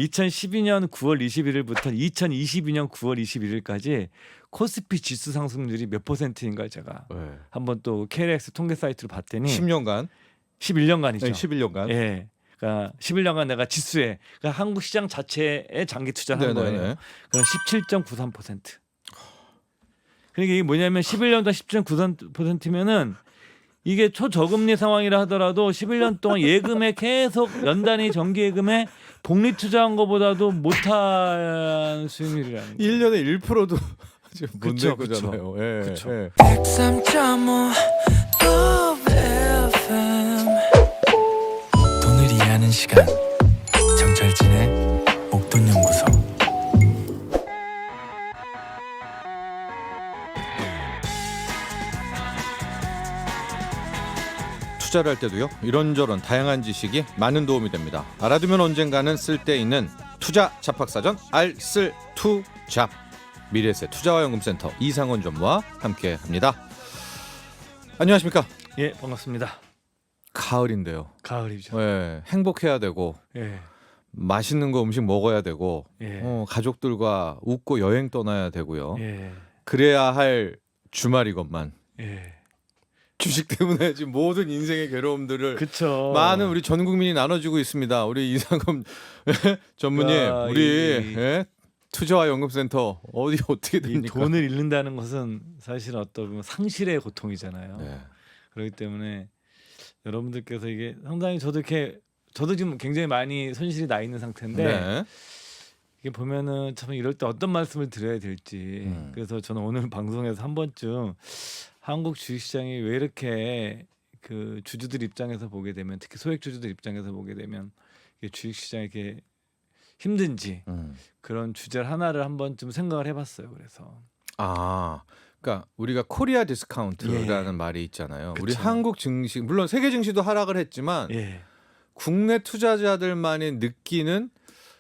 2012년 9월 21일부터 2022년 9월 21일까지 코스피 지수 상승률이 몇 %인가 제가 네. 한번 또 KLX 통계 사이트로 봤더니 10년간 11년간이죠. 네, 11년간. 예. 그러니까 11년간 내가 지수에 그러니까 한국 시장 자체에 장기 투자한 거예요. 그럼 17.93%. 그러니까 이게 뭐냐면 11년 동안 17.93%면은 이게 초저금리 상황이라 하더라도 11년 동안 예금에 계속 연단위 정기예금에 복리 투자한 것보다도 못한 수익률이라는 거예요. 1년에 1%도 지금 못 그쵸, 낸 거잖아요. 예, 그쵸. 예. 103.5 FM 돈을 이해하는 시간 정철진의 목돈연구소. 투자를 할 때도요. 이런저런 다양한 지식이 많은 도움이 됩니다. 알아두면 언젠가는 쓸데있는 투자 잡학사전 알쓸투잡 미래세 투자와연금센터 이상원 전무와 함께합니다. 안녕하십니까? 예, 반갑습니다. 가을인데요. 가을이죠. 예, 행복해야 되고 예. 맛있는 거 음식 먹어야 되고 예. 가족들과 웃고 여행 떠나야 되고요. 예. 그래야 할 주말이건만 예. 주식 때문에 지금 모든 인생의 괴로움들을 그쵸. 많은 우리 전 국민이 나눠주고 있습니다. 우리 이상금 전무님, 야, 우리 투자와 연금센터 어디 어떻게 이 됩니까? 돈을 잃는다는 것은 사실 어떤 보면 상실의 고통이잖아요. 네. 그렇기 때문에 여러분들께서 이게 상당히 저도 지금 굉장히 많이 손실이 나 있는 상태인데 네. 이게 보면은 참 이럴 때 어떤 말씀을 드려야 될지 그래서 저는 오늘 방송에서 한 번쯤 한국 주식시장이 왜 이렇게 그 주주들 입장에서 보게 되면 특히 소액 주주들 입장에서 보게 되면 이게 주식시장이 이렇게 힘든지 그런 주제를 하나를 한 번쯤 생각을 해봤어요. 그래서 그러니까 우리가 코리아 디스카운트라는 예. 말이 있잖아요. 그쵸. 우리 한국 증시 물론 세계 증시도 하락을 했지만 예. 국내 투자자들만이 느끼는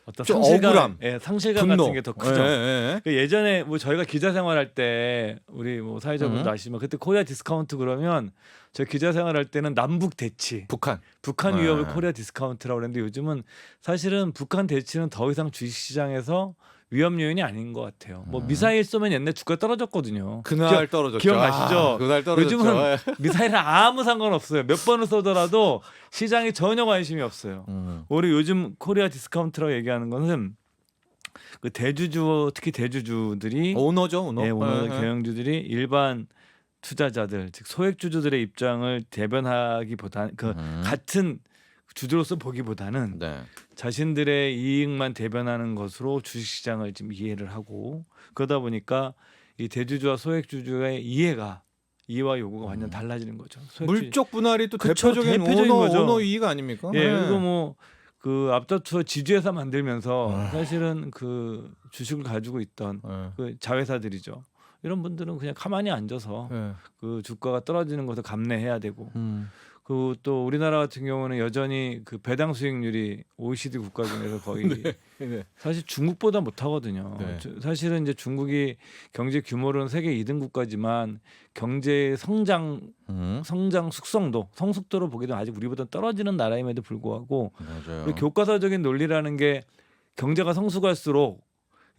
어떤 좀 상실감, 억울함, 예, 상실감 분노. 같은 게 더 크죠. 예. 그 예전에 뭐 저희가 기자 생활할 때 우리 뭐 사회자분도 아시지만 그때 코리아 디스카운트 그러면 저 기자 생활할 때는 남북 대치, 북한. 북한 네. 위협을 코리아 디스카운트라고 그랬는데 요즘은 사실은 북한 대치는 더 이상 주식시장에서 위험 요인이 아닌 것 같아요. 뭐 미사일 쏘면 옛날 주가 떨어졌거든요. 그날 떨어졌죠. 기억나시죠? 그날 떨어졌죠. 요즘은 미사일은 아무 상관없어요. 몇 번을 쏘더라도 시장이 전혀 관심이 없어요. 우리 요즘 코리아 디스카운트라고 얘기하는 것은 그 대주주 특히 대주주들이 오너죠, 오너. 네, 오너 예. 경영주들이 일반 투자자들 즉 소액 주주들의 입장을 대변하기보다는 그 같은 주주로서 보기보다는 네. 자신들의 이익만 대변하는 것으로 주식시장을 지금 이해를 하고 그러다 보니까 이 대주주와 소액 주주의 이해와 요구가 완전 달라지는 거죠. 물적 분할이 또 그쵸, 대표적인 대표적인 거죠. 오너 이익 아닙니까? 예, 네. 그리고 뭐 그 앞다투어 지주회사 만들면서 사실은 그 주식을 가지고 있던 네. 그 자회사들이죠. 이런 분들은 그냥 가만히 앉아서 네. 그 주가가 떨어지는 것을 감내해야 되고 그 또 우리나라 같은 경우는 여전히 그 배당 수익률이 OECD 국가 중에서 거의 네. 사실 중국보다 못하거든요. 네. 사실은 이제 중국이 경제 규모로는 세계 2등 국가지만 경제 성장 성숙도로 보게 되면 아직 우리보다 떨어지는 나라임에도 불구하고 맞아요. 우리 교과서적인 논리라는 게 경제가 성숙할수록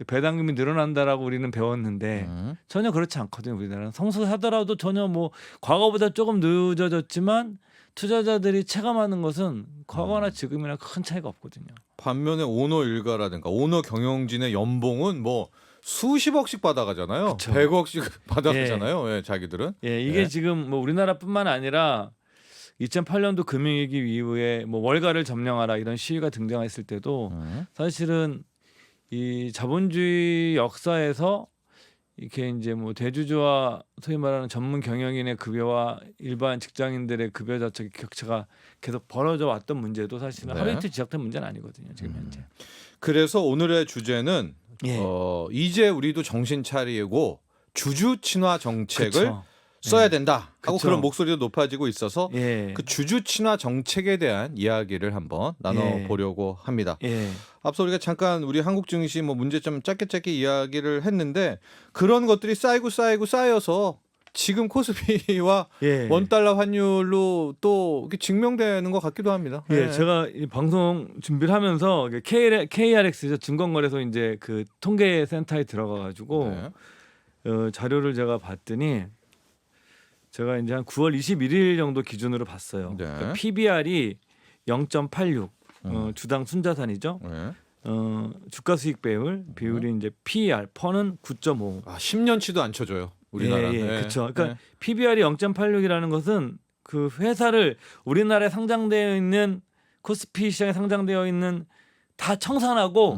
배당금이 늘어난다라고 우리는 배웠는데 전혀 그렇지 않거든요. 우리나라는 성숙하더라도 전혀 뭐 과거보다 조금 늦어졌지만 투자자들이 체감하는 것은 과거나 지금이나 큰 차이가 없거든요. 반면에 오너 일가라든가 오너 경영진의 연봉은 뭐 수십억씩 받아가잖아요. 그쵸. 100억씩 받아가잖아요. 예, 자기들은. 예, 이게 예. 지금 뭐 우리나라뿐만 아니라 2008년도 금융위기 이후에 뭐 월가를 점령하라 이런 시위가 등장했을 때도 사실은 이 자본주의 역사에서 이렇게 이제 뭐 대주주와 소위 말하는 전문 경영인의 급여와 일반 직장인들의 급여 자체의 격차가 계속 벌어져 왔던 문제도 사실은 네. 하루 이틀 지적된 문제는 아니거든요. 지금 현재. 그래서 오늘의 주제는 예. 이제 우리도 정신 차리고 주주 친화 정책을 그쵸. 써야 된다 하고 그쵸. 그런 목소리도 높아지고 있어서 예. 그 주주 친화 정책에 대한 이야기를 한번 나눠보려고 합니다. 예. 앞서 우리가 잠깐 우리 한국 증시 뭐 문제점 짧게 이야기를 했는데 그런 것들이 쌓여서 지금 코스피와 예. 원달러 환율로 또 이렇게 증명되는 것 같기도 합니다. 예, 제가 이 방송 준비를 하면서 KRX죠, 증권거래소 이제 그 통계센터에 들어가가지고 네. 자료를 제가 봤더니 제가 이제 한 9월 21일 정도 기준으로 봤어요. 네. 그러니까 PBR이 0.86 주당 순자산이죠. 네. 주가 수익 비율이 이제 PER 퍼는 9.5. 10년치도 안 쳐줘요. 우리나라. 예, 그렇죠. 그러니까 PBR이 0.86이라는 것은 그 회사를 우리나라에 상장되어 있는 코스피 시장에 상장되어 있는 다 청산하고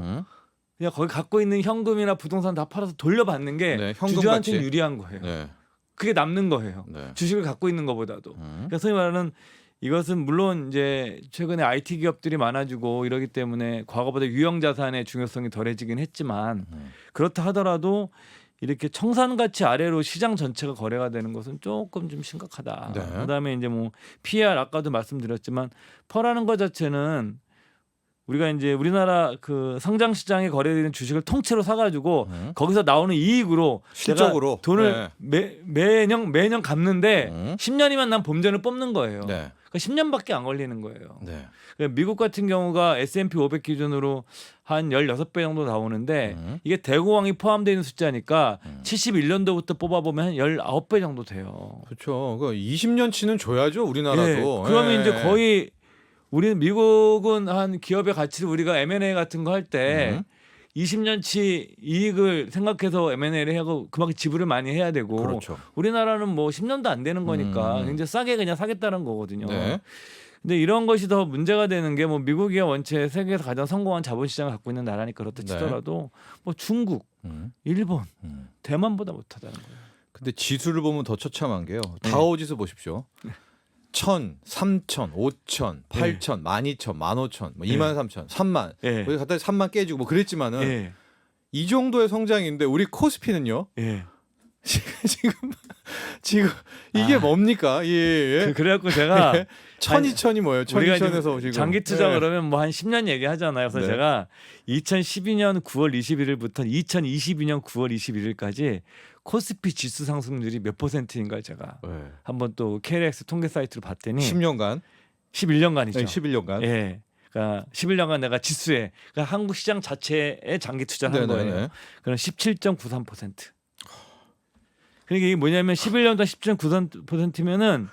그냥 거기 갖고 있는 현금이나 부동산 다 팔아서 돌려받는 게 네, 현금 주주한테는 가치. 유리한 거예요. 네. 그게 남는 거예요. 네. 주식을 갖고 있는 것보다도. 그러니까 소위 말하는 이것은 물론 이제 최근에 IT 기업들이 많아지고 이러기 때문에 과거보다 유형 자산의 중요성이 덜해지긴 했지만 그렇다 하더라도 이렇게 청산 가치 아래로 시장 전체가 거래가 되는 것은 조금 좀 심각하다. 네. 그다음에 이제 뭐 PER 아까도 말씀드렸지만 퍼라는 것 자체는 우리가 이제 우리나라 그 상장 시장에 거래되는 주식을 통째로 사가지고 거기서 나오는 이익으로 실적으로 내가 돈을 매년 갚는데 10년이면 난 범전을 뽑는 거예요. 네. 그러니까 10년밖에 안 걸리는 거예요. 네. 그러니까 미국 같은 경우가 S&P 500 기준으로 한 16배 정도 나오는데 이게 대공황이 포함되어 있는 숫자니까 71년도부터 뽑아보면 한 19배 정도 돼요. 그렇죠. 그 20년치는 줘야죠, 우리나라도. 예, 그러면 이제 거의 우리는 미국은 한 기업의 가치를 우리가 M&A 같은 거 할 때 20년치 이익을 생각해서 M&A를 하고 그만큼 지불을 많이 해야 되고 그렇죠. 우리나라는 뭐 10년도 안 되는 거니까 굉장히 싸게 그냥 사겠다는 거거든요. 네. 근데 이런 것이 더 문제가 되는 게 뭐 미국이 원체 세계에서 가장 성공한 자본시장을 갖고 있는 나라니까 그렇다 치더라도 뭐 중국, 일본, 대만보다 못하다는 거예요. 근데 지수를 보면 더 처참한 게요. 다우지수 보십시오. 1,000, 3,000, 5,000, 8,000, 12,000, 15,000, 뭐 23,000, 3만. 예. 거기 갖다 3만 깨지고 뭐 그랬지만은 예. 이 정도의 성장인데 우리 코스피는요. 예. 지금 이게 뭡니까? 예. 그래갖고 제가 1,000, 2,000이 뭐예요? 1,000, 우리가 2,000에서 지금 장기 투자 그러면 뭐 한 10년 얘기하잖아요. 그래서 네. 제가 2012년 9월 21일부터 2022년 9월 21일까지 코스피 지수 상승률이 몇 %인가 제가 한번 또 KRX 통계 사이트로 봤더니 10년간, 11년간이죠. 네, 11년간. 예. 그러니까 11년간 내가 지수에 그러니까 한국 시장 자체에 장기 투자한 거예요. 그럼 17.93%. 그러니까 이게 뭐냐면 11년도 17.93%면은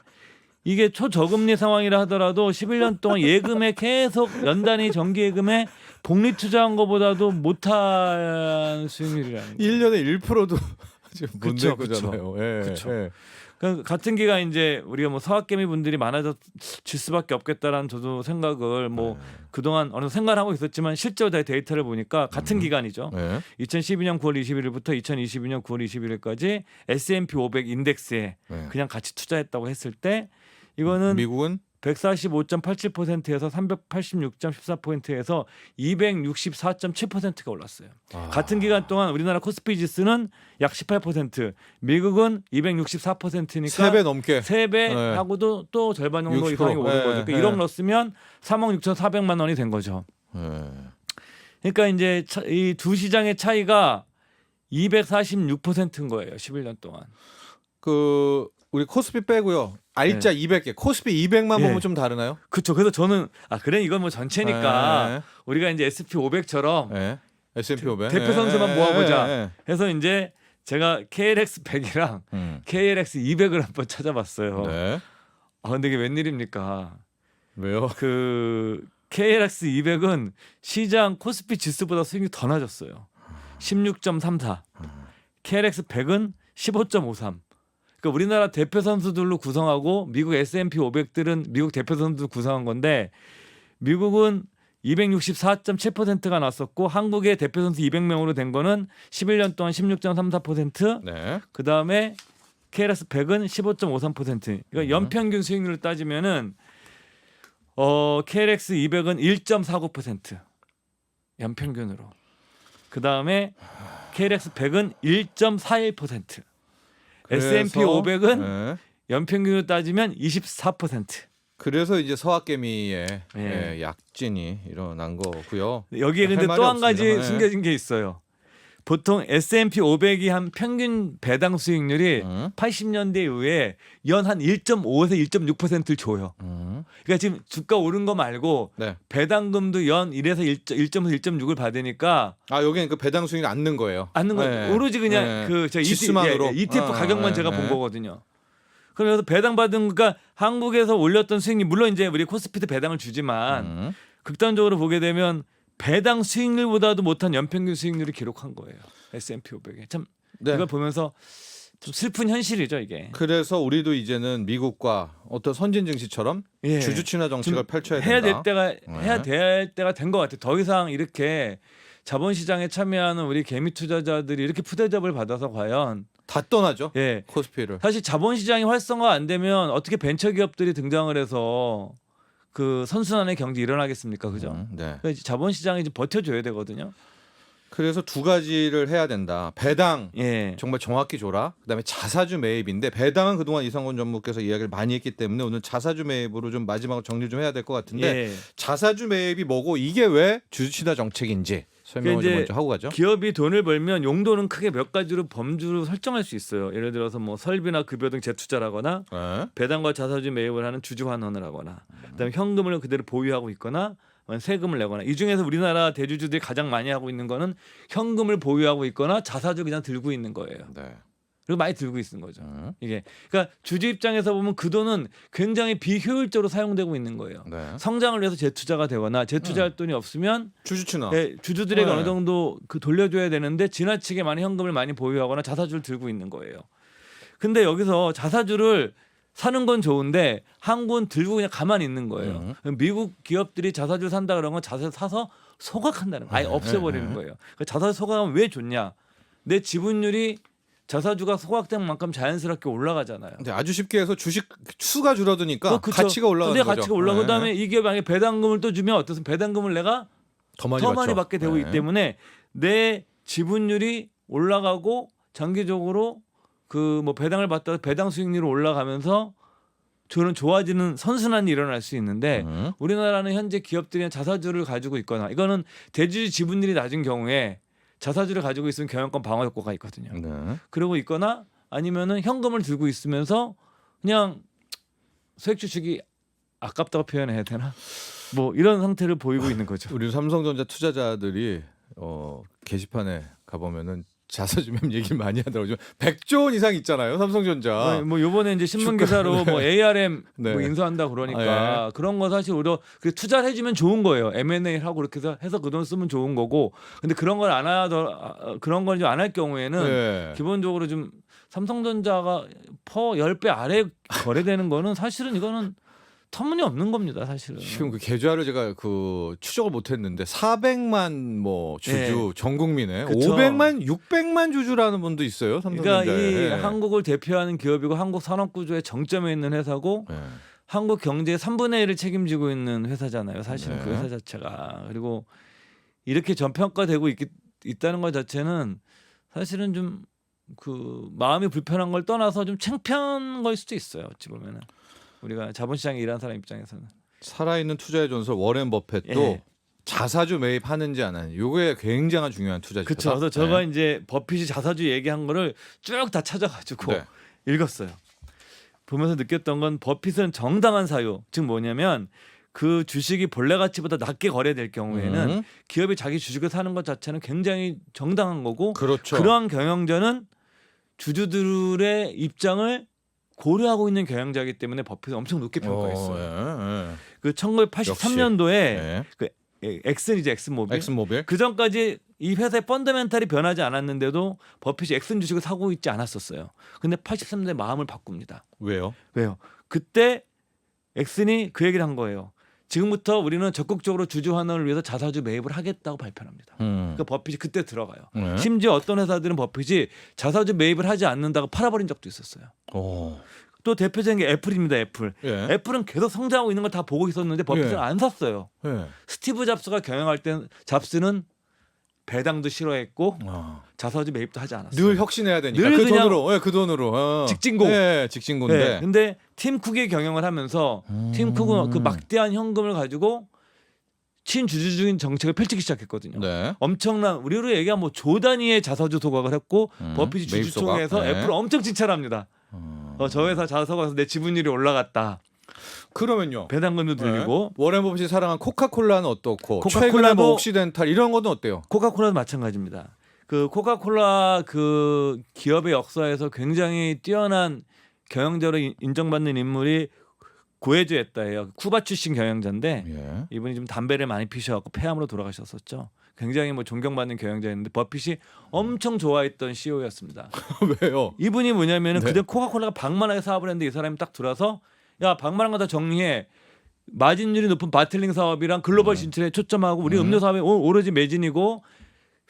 이게 초저금리 상황이라 하더라도 11년 동안 예금에 계속 연단위 정기예금에 복리 투자한 것보다도 못한 수익률이라는 거예요. 1년에 1%도 지금 못 그쵸, 낼 거잖아요. 예. 그쵸. 예. 그러니까 같은 기간 이제 우리가 뭐 서학개미 분들이 많아질 수밖에 없겠다라는 저도 생각을 뭐 그동안 어느 정도 생각을 하고 있었지만 실제로 다 데이터를 보니까 같은 기간이죠. 2012년 9월 21일부터 2022년 9월 21일까지 S&P 500 인덱스에 그냥 같이 투자했다고 했을 때 이거는 미국은 145.87%에서 386.14%에서 264.7%가 올랐어요. 같은 기간 동안 우리나라 코스피 지수는 약 18%, 미국은 264%니까 3배 넘게. 3배 하고도 또 절반 정도 60%. 이상이 오른 거죠. 그러니까 1억 넣었으면 3억 6,400만 원이 된 거죠. 그러니까 이제 이 두 시장의 차이가 246%인 거예요. 11년 동안. 그 우리 코스피 빼고요. 알짜 200개. 코스피 200만 보면 좀 다르나요? 그렇죠. 그래서 저는 그래 이건 뭐 전체니까 우리가 이제 S&P 500처럼 S&P 500 대표 선수만 모아보자 해서 이제 제가 KLX 100이랑 KLX 200을 한번 찾아봤어요. 근데 이게 웬일입니까? 왜요? 그 KLX 200은 시장 코스피 지수보다 수익률이 더 낮았어요. 16.34. KLX 100은 15.53. 그러니까 우리나라 대표 선수들로 구성하고 미국 S&P 500들은 미국 대표 선수들 구성한 건데 미국은 264.7%가 났었고 한국의 대표 선수 200명으로 된 거는 11년 동안 16.34%. 그다음에 KLX 100은 15.53%. 그러니까 연평균 수익률을 따지면은 KLX 200은 1.49% 연평균으로. 그다음에 KLX 100은 1.41%. S&P 500은 연평균으로 따지면 24%. 그래서 이제 서학개미의 약진이 일어난 거고요. 여기에 근데 또 한 가지 숨겨진 게 있어요. 보통 S&P 500이 한 평균 배당 수익률이 80년대 이후에 연 한 1.5에서 1.6%를 줘요. 그러니까 지금 주가 오른 거 말고 네. 배당금도 연 1에서 1.5에서 1.6을 받으니까 여기는 그 배당 수익이 앉는 거예요. 않는 거 네. 오로지 그냥 네. 그 지수만으로. ETF 가격만 제가 본 네. 거거든요. 그래서 배당 받은 그러니까 한국에서 올렸던 수익률 물론 이제 우리 코스피도 배당을 주지만 극단적으로 보게 되면 배당 수익률보다도 못한 연평균 수익률을 기록한 거예요. S&P 500에 참 네. 이걸 보면서 좀 슬픈 현실이죠 이게. 그래서 우리도 이제는 미국과 어떤 선진 증시처럼 예. 주주 친화 정책을 펼쳐야 해야 된다. 해야 될 때가 된 것 같아요. 더 이상 이렇게 자본시장에 참여하는 우리 개미 투자자들이 이렇게 푸대접을 받아서 과연 다 떠나죠. 예 코스피를. 사실 자본시장이 활성화 안 되면 어떻게 벤처 기업들이 등장을 해서 그 선순환의 경제 일어나겠습니까, 그죠? 네. 그러니까 자본시장이 좀 버텨줘야 되거든요. 그래서 두 가지를 해야 된다. 배당 예. 정말 정확히 줘라. 그다음에 자사주 매입인데 배당은 그동안 이상곤 전무께서 이야기를 많이 했기 때문에 오늘 자사주 매입으로 좀 마지막으로 정리 좀 해야 될 것 같은데 예. 자사주 매입이 뭐고 이게 왜 주주 친화 정책인지 설명을 좀 이제 먼저 하고 가죠. 기업이 돈을 벌면 용도는 크게 몇 가지로 범주로 설정할 수 있어요. 예를 들어서 뭐 설비나 급여 등 재투자라거나 네. 배당과 자사주 매입을 하는 주주 환원을 하거나 그다음에 현금을 그대로 보유하고 있거나 세금을 내거나 이 중에서 우리나라 대주주들이 가장 많이 하고 있는 거는 현금을 보유하고 있거나 자사주 그냥 들고 있는 거예요. 네. 그리고 많이 들고 있는 거죠. 이게 그러니까 주주 입장에서 보면 그 돈은 굉장히 비효율적으로 사용되고 있는 거예요. 네. 성장을 위해서 재투자가 되거나 재투자할 돈이 없으면 주주 친화. 주주들에게 네. 어느 정도 그 돌려줘야 되는데 지나치게 많이 현금을 많이 보유하거나 자사주를 들고 있는 거예요. 근데 여기서 자사주를 사는 건 좋은데 한국은 들고 그냥 가만히 있는 거예요. 미국 기업들이 자사주 산다 그런 건 자사주 사서 소각한다는 거예요. 아예 없애버리는 거예요. 그러니까 자사주 소각하면 왜 좋냐? 내 지분율이 자사주가 소각된 만큼 자연스럽게 올라가잖아요. 근데 아주 쉽게 해서 주식 수가 줄어드니까 그쵸. 가치가 올라가는 근데 거죠. 가치가 올라가. 네. 그다음에 이 기업이 만약에 배당금을 또 주면 어떻습니까? 배당금을 내가 더 많이 더 받죠. 많이 받게 되고 네. 있기 때문에 내 지분율이 올라가고 장기적으로 그 뭐 배당을 받다가 배당 수익률이 올라가면서 저는 좋아지는 선순환이 일어날 수 있는데 우리나라는 현재 기업들이 자사주를 가지고 있거나 이거는 대주주 지분율이 낮은 경우에 자사주를 가지고 있으면 경영권 방어 효과가 있거든요. 네. 그러고 있거나 아니면은 현금을 들고 있으면서 그냥 소액 주식이 아깝다고 표현해야 되나? 뭐 이런 상태를 보이고 있는 거죠. 우리 삼성전자 투자자들이 게시판에 가보면은 자사주 매입 얘기를 많이 하더라고요. 100조 원 이상 있잖아요, 삼성전자. 뭐 요번에 이제 신문 기사로 뭐 ARM 네. 뭐 인수한다 그러니까 그런 거 사실 우리가 그 투자를 해주면 좋은 거예요. M&A 하고 그렇게 해서 그 돈 쓰면 좋은 거고. 근데 그런 걸 안 하더 그런 걸 좀 안 할 경우에는 네. 기본적으로 좀 삼성전자가 퍼 10배 아래 거래되는 거는 사실은 이거는 터무니없는 겁니다, 사실은. 지금 그 계좌를 제가 그 추적을 못했는데 400만 뭐 주주 네. 전 국민에 그쵸. 500만, 600만 주주라는 분도 있어요. 삼성전자에. 그러니까 이 한국을 대표하는 기업이고 한국 산업 구조의 정점에 있는 회사고 네. 한국 경제의 3분의 1을 책임지고 있는 회사잖아요. 사실은 네. 그 회사 자체가. 그리고 이렇게 전평가되고 있다는 것 자체는 사실은 좀 그 마음이 불편한 걸 떠나서 좀 창피한 걸 수도 있어요. 어찌 보면은 우리가 자본시장에 일하는 사람 입장에서는. 살아있는 투자의 전설 워렌 버핏도 예. 자사주 매입하는지 안 하는지 요게 굉장한 중요한 투자지다. 그렇죠. 그래서 제가 이제 버핏이 자사주 얘기한 거를 쭉 다 찾아가지고 네. 읽었어요. 보면서 느꼈던 건 버핏은 정당한 사유, 즉 뭐냐면 그 주식이 본래 가치보다 낮게 거래될 경우에는 기업이 자기 주식을 사는 것 자체는 굉장히 정당한 거고 그렇죠. 그러한 경영자는 주주들의 입장을 고려하고 있는 경영자이기 때문에 버핏은 엄청 높게 평가했어요. 그 1983년도에 네. 그 엑슨이죠, 엑슨모빌. 엑슨모빌. 그 전까지 이 회사의 펀더멘탈이 변하지 않았는데도 버핏이 엑슨 주식을 사고 있지 않았었어요. 근데 83년에 마음을 바꿉니다. 왜요? 왜요? 그때 엑슨이 그 얘기를 한 거예요. 지금부터 우리는 적극적으로 주주 환원을 위해서 자사주 매입을 하겠다고 발표합니다. 그러니까 버핏이 그때 들어가요. 네. 심지어 어떤 회사들은 버핏이 자사주 매입을 하지 않는다고 팔아버린 적도 있었어요. 오. 또 대표적인 게 애플입니다. 애플. 예. 애플은 계속 성장하고 있는 걸 다 보고 있었는데 버핏은 예. 안 샀어요. 예. 스티브 잡스가 경영할 때 잡스는 배당도 싫어했고 아. 자사주 매입도 하지 않았어요. 늘 혁신해야 되니까 늘 그 그냥 돈으로, 예, 그 돈으로. 직진고. 네, 직진고인데. 네. 근데 팀 쿡이 경영을 하면서 팀 쿡은 그 막대한 현금을 가지고 친주주적인 정책을 펼치기 시작했거든요. 네. 엄청난 우리로 얘기하면 뭐 조 단위의 자사주 소각을 했고 버핏이 매입 주주총회에서 소각. 네. 애플을 엄청 칭찬합니다. 저 회사 자사소각에서 내 지분율이 올라갔다. 그러면요. 배당금도 들리고 워렌 버핏이 사랑한 코카콜라는 어떻고 코카콜라도- 최근에 뭐 옥시덴탈 이런 것도 어때요? 코카콜라도 마찬가지입니다. 그 코카콜라 그 기업의 역사에서 굉장히 뛰어난 경영자로 인정받는 인물이 고에즈 에따예요. 쿠바 출신 경영자인데 예. 이분이 좀 담배를 많이 피셔갖고 폐암으로 돌아가셨었죠. 굉장히 뭐 존경받는 경영자였는데 버핏이 엄청 좋아했던 CEO였습니다. 왜요? 이분이 뭐냐면은 네. 그때 코카콜라가 방만하게 사업을 했는데 이 사람이 딱 들어서 야 방만한 거 다 정리해. 마진율이 높은 바틀링 사업이랑 글로벌 진출에 초점하고 우리 음료 사업에 오로지 매진이고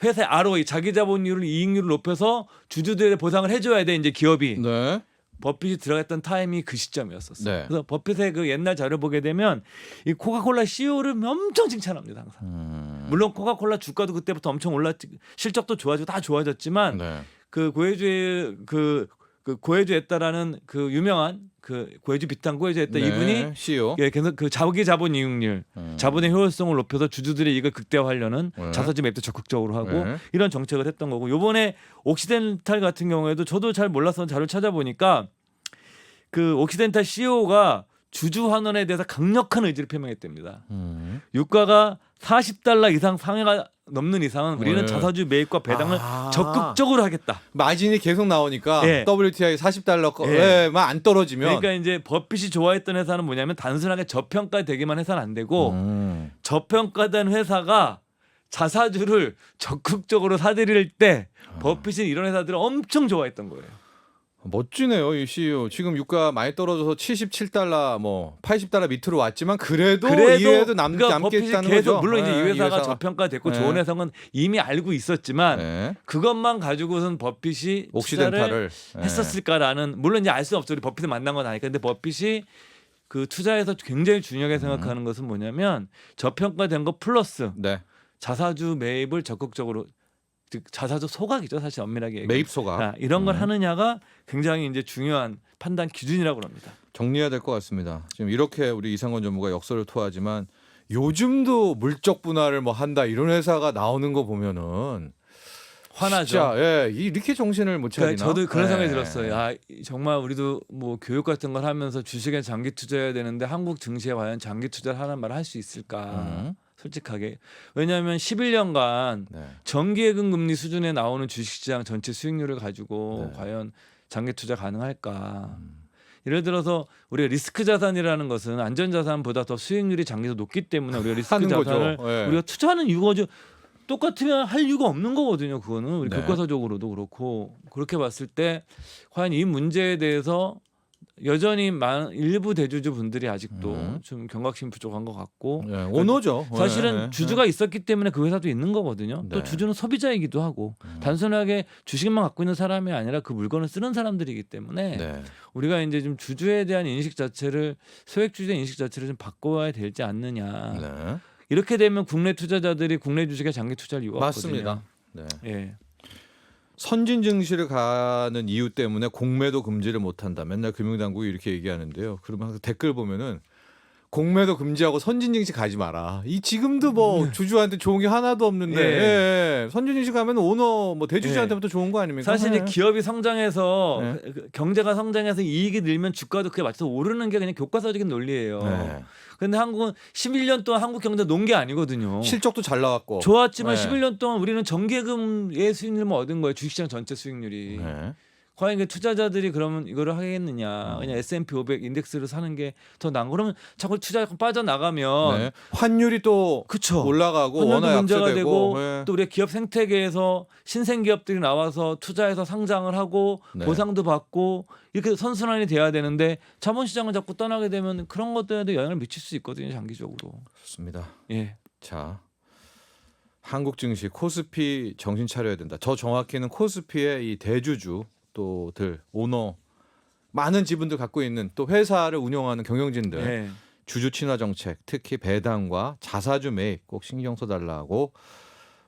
회사의 ROE 자기 자본율을 이익률을 높여서 주주들의 보상을 해줘야 돼 이제 기업이. 네. 버핏이 들어갔던 타임이 그 시점이었었어요. 네. 그래서 버핏의 그 옛날 자료 보게 되면 이 코카콜라 CEO를 엄청 칭찬합니다 항상. 물론 코카콜라 주가도 그때부터 엄청 올랐지, 실적도 좋아지고 다 좋아졌지만 네. 그 고해주의 그 고해주 했다라는 그 유명한 그 고해주 비탄 고해주 했다 네. 이분이 CEO. 예, 계속 그 자기 자본 이익률, 자본의 효율성을 높여서 주주들의 이익을 극대화하려는 네. 자사주 매입도 적극적으로 하고 네. 이런 정책을 했던 거고 요번에 옥시덴탈 같은 경우에도 저도 잘 몰랐던 자료를 찾아보니까 그 옥시덴탈 CEO가 주주 환원에 대해서 강력한 의지를 표명했답니다. 유가가 $40 이상 상해가 넘는 이상은 우리는 네. 자사주 매입과 배당을 아. 적극적으로 하겠다. 마진이 계속 나오니까 예. WTI $40만 안 떨어지면 그러니까 이제 버핏이 좋아했던 회사는 뭐냐면 단순하게 저평가되기만 해서는 안 되고 저평가된 회사가 자사주를 적극적으로 사들일 때 버핏이 이런 회사들을 엄청 좋아했던 거예요. 멋지네요, 이 CEO. 지금 유가 많이 떨어져서 $77, 뭐 $80 밑으로 왔지만 그래도 이외에도 그러니까 버핏이 남겠다는 계속 거죠. 물론 이제 네, 이 회사가 저평가됐고 네. 좋은 회사는 이미 알고 있었지만 네. 그것만 가지고선 버핏이 투자를 옥시덴탈을 했었을까라는 물론 이제 알 수 없죠. 우리 버핏을 만난 건 아니까. 근데 버핏이 그 투자에서 굉장히 중요하게 생각하는 것은 뭐냐면 저평가된 거 플러스 네. 자사주 매입을 적극적으로 즉 자사주 소각이죠. 사실 엄밀하게 얘기하면. 매입 소각. 이런 걸 하느냐가 굉장히 이제 중요한 판단 기준이라고 합니다. 정리해야 될 것 같습니다. 지금 이렇게 우리 이상권 전무가 역설을 토하지만 요즘도 물적 분할을 뭐 한다 이런 회사가 나오는 거 보면은 화나죠. 진짜 예, 이렇게 정신을 못 차리나? 저도 그런 생각이 예. 들었어요. 정말 우리도 뭐 교육 같은 걸 하면서 주식에 장기 투자해야 되는데 한국 증시에 과연 장기 투자를 하는 말을 할 수 있을까? 솔직하게. 왜냐하면 11년간 네. 정기예금 금리 수준에 나오는 주식시장 전체 수익률을 가지고 네. 과연 장기 투자 가능할까? 예를 들어서 우리가 리스크 자산이라는 것은 안전 자산보다 더 수익률이 장기도 높기 때문에 우리가 리스크 하는 거죠. 자산을 예. 우리가 투자하는 이유가 똑같으면 할 이유가 없는 거거든요. 그거는 우리 네. 교과서적으로도 그렇고 그렇게 봤을 때 과연 이 문제에 대해서 여전히 일부 대주주 분들이 아직도 좀 경각심 부족한 것 같고 예, 오너죠. 사실은 예, 주주가 있었기 때문에 그 회사도 있는 거거든요. 네. 또 주주는 소비자이기도 하고 단순하게 주식만 갖고 있는 사람이 아니라 그 물건을 쓰는 사람들이기 때문에 네. 우리가 이제 좀 주주에 대한 인식 자체를 소액주주의 인식 자체를 좀 바꿔야 되지 않느냐. 네. 이렇게 되면 국내 투자자들이 국내 주식에 장기 투자를 이유가 맞습니다. 네. 없거든요. 예. 선진 증시를 가는 이유 때문에 공매도 금지를 못 한다. 맨날 금융당국이 이렇게 얘기하는데요. 그러면 항상 댓글 보면은 공매도 금지하고 선진 증시 가지 마라. 이 지금도 뭐 주주한테 좋은 게 하나도 없는데 예. 예. 선진 증시 가면 오너 뭐 대주주한테부터 좋은 거 아닙니까? 사실 예. 기업이 성장해서 네. 경제가 성장해서 이익이 늘면 주가도 그에 맞춰서 오르는 게 그냥 교과서적인 논리예요. 네. 근데 한국은 11년 동안 한국 경제 논 게 아니거든요. 실적도 잘 나왔고 좋았지만 네. 11년 동안 우리는 정기예금의 수익률만 얻은 거예요. 주식시장 전체 수익률이. 네. 과연 이게 투자자들이 그러면 이거를 하겠느냐? 그냥 S&P 500 인덱스를 사는 게 더 나은 그러면 자꾸 투자가 빠져나가면 네. 환율이 또 그쵸. 올라가고 환율도 원화 문제가 약세되고 되고 네. 또 우리가 기업 생태계에서 신생 기업들이 나와서 투자해서 상장을 하고 네. 보상도 받고 이렇게 선순환이 돼야 되는데 자본시장을 자꾸 떠나게 되면 그런 것들에도 영향을 미칠 수 있거든요. 장기적으로. 좋습니다. 예. 자, 한국 증시 코스피 정신 차려야 된다. 저 정확히는 코스피의 이 대주주 또들 오너 많은 지분들 갖고 있는 또 회사를 운영하는 경영진들 예. 주주 친화 정책, 특히 배당과 자사주 매입 꼭 신경 써달라고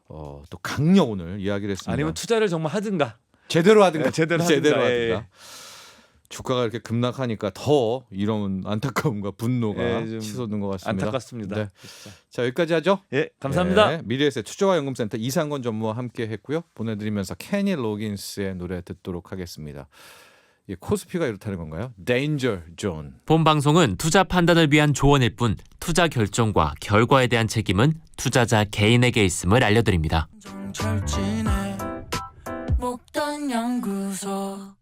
또 강력 오늘 이야기를 했습니다. 아니면 투자를 정말 하든가. 제대로 하든가, 네, 제대로 하든가. 예. 하든가. 주가가 이렇게 급락하니까 더 이런 안타까움과 분노가 예, 좀 치솟는 것 같습니다. 안타깝습니다. 네. 진짜. 자, 여기까지 하죠. 예, 감사합니다. 네, 미래에셋 투자와 연금센터 이상건 전무와 함께 했고요. 보내드리면서 케니 로긴스의 노래 듣도록 하겠습니다. 이게 코스피가 이렇다는 건가요? Danger Zone. 본 방송은 투자 판단을 위한 조언일 뿐 투자 결정과 결과에 대한 책임은 투자자 개인에게 있음을 알려드립니다. 정철진의 목돈 연구소